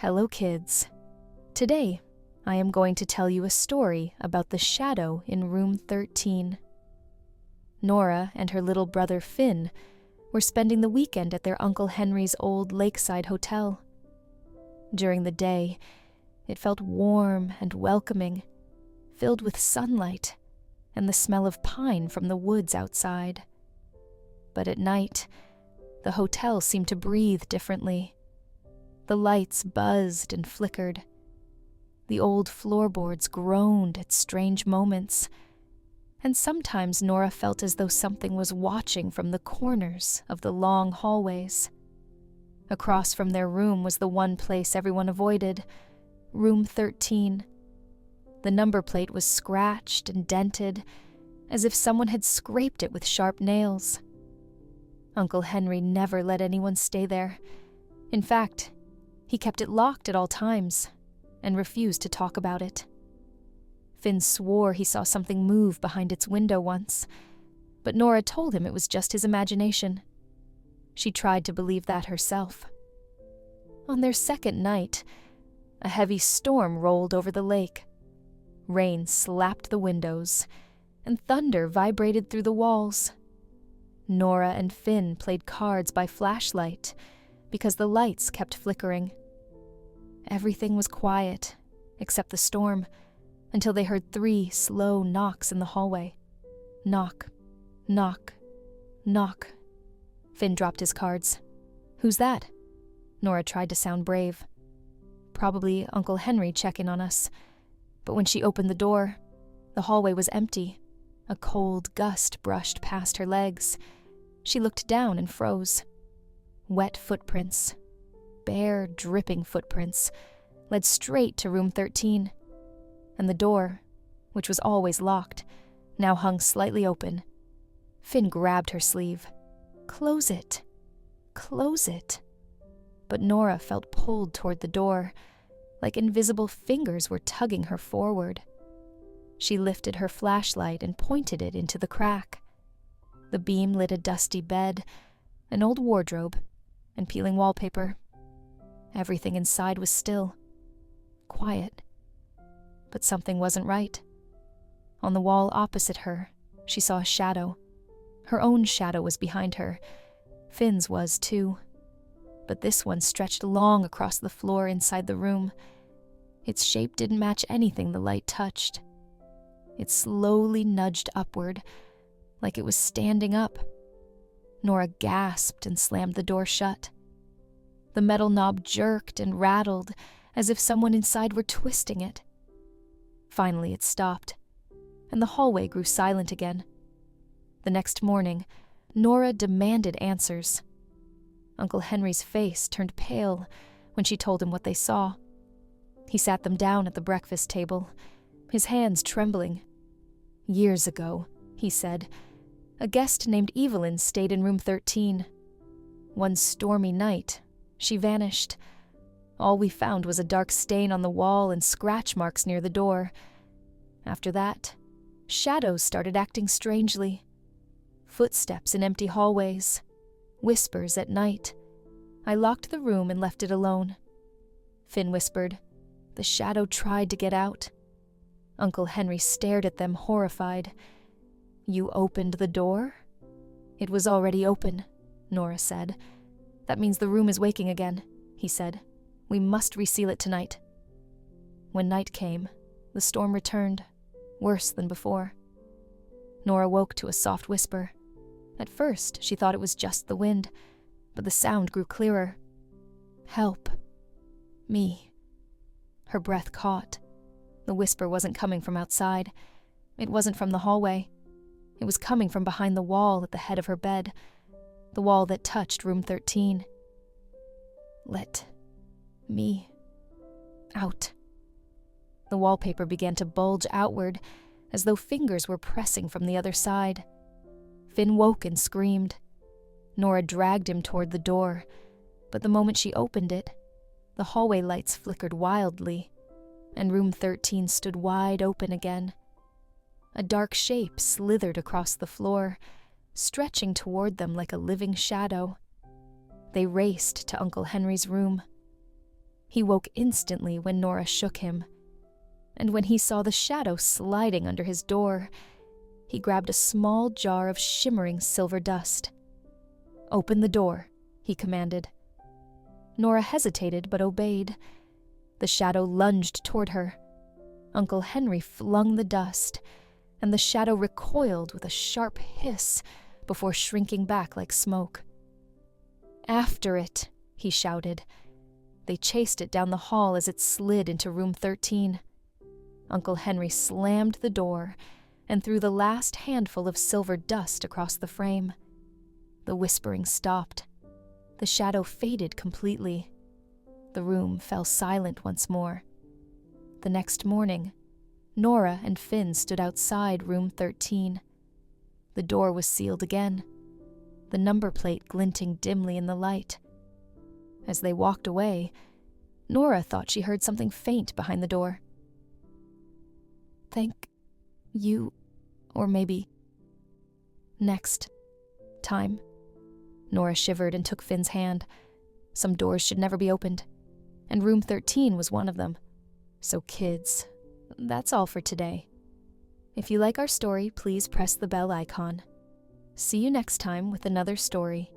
Hello, kids. Today, I am going to tell you a story about the shadow in room 13. Nora and her little brother Finn were spending the weekend at their Uncle Henry's old lakeside hotel. During the day, it felt warm and welcoming, filled with sunlight and the smell of pine from the woods outside. But at night, the hotel seemed to breathe differently. The lights buzzed and flickered. The old floorboards groaned at strange moments, and sometimes Nora felt as though something was watching from the corners of the long hallways. Across from their room was the one place everyone avoided, room 13. The number plate was scratched and dented, as if someone had scraped it with sharp nails. Uncle Henry never let anyone stay there. In fact, he kept it locked at all times and refused to talk about it. Finn swore he saw something move behind its window once, but Nora told him it was just his imagination. She tried to believe that herself. On their second night, a heavy storm rolled over the lake. Rain slapped the windows, and thunder vibrated through the walls. Nora and Finn played cards by flashlight because the lights kept flickering. Everything was quiet, except the storm, until they heard 3 slow knocks in the hallway. Knock, knock, knock. Finn dropped his cards. "Who's that?" Nora tried to sound brave. "Probably Uncle Henry checking on us." But when she opened the door, the hallway was empty. A cold gust brushed past her legs. She looked down and froze. Wet footprints, bare, dripping footprints, led straight to room 13. And the door, which was always locked, now hung slightly open. Finn grabbed her sleeve. "Close it. Close it." But Nora felt pulled toward the door, like invisible fingers were tugging her forward. She lifted her flashlight and pointed it into the crack. The beam lit a dusty bed, an old wardrobe, and peeling wallpaper. Everything inside was still, quiet. But something wasn't right. On the wall opposite her, she saw a shadow. Her own shadow was behind her. Finn's was too. But this one stretched long across the floor inside the room. Its shape didn't match anything the light touched. It slowly nudged upward, like it was standing up. Nora gasped and slammed the door shut. The metal knob jerked and rattled, as if someone inside were twisting it. Finally it stopped, and the hallway grew silent again. The next morning, Nora demanded answers. Uncle Henry's face turned pale when she told him what they saw. He sat them down at the breakfast table, his hands trembling. "Years ago," he said, "a guest named Evelyn stayed in room 13. One stormy night, she vanished. All we found was a dark stain on the wall and scratch marks near the door. After that, shadows started acting strangely. Footsteps in empty hallways, whispers at night. I locked the room and left it alone." Finn whispered. "The shadow tried to get out." Uncle Henry stared at them, horrified. "You opened the door?" "It was already open," Nora said. "That means the room is waking again," he said. "We must reseal it tonight." When night came, the storm returned, worse than before. Nora woke to a soft whisper. At first, she thought it was just the wind, but the sound grew clearer. "Help. Me." Her breath caught. The whisper wasn't coming from outside. It wasn't from the hallway. It was coming from behind the wall at the head of her bed, the wall that touched room 13. "Let me out." The wallpaper began to bulge outward, as though fingers were pressing from the other side. Finn woke and screamed. Nora dragged him toward the door, but the moment she opened it, the hallway lights flickered wildly, and room 13 stood wide open again. A dark shape slithered across the floor, stretching toward them like a living shadow. They raced to Uncle Henry's room. He woke instantly when Nora shook him. And when he saw the shadow sliding under his door, he grabbed a small jar of shimmering silver dust. "Open the door," he commanded. Nora hesitated but obeyed. The shadow lunged toward her. Uncle Henry flung the dust, and the shadow recoiled with a sharp hiss before shrinking back like smoke. "After it," he shouted. They chased it down the hall as it slid into room 13. Uncle Henry slammed the door and threw the last handful of silver dust across the frame. The whispering stopped. The shadow faded completely. The room fell silent once more. The next morning, Nora and Finn stood outside room 13. The door was sealed again, the number plate glinting dimly in the light. As they walked away, Nora thought she heard something faint behind the door. "Thank you," or maybe "next time." Nora shivered and took Finn's hand. Some doors should never be opened, and room 13 was one of them. So kids, that's all for today. If you like our story, please press the bell icon. See you next time with another story.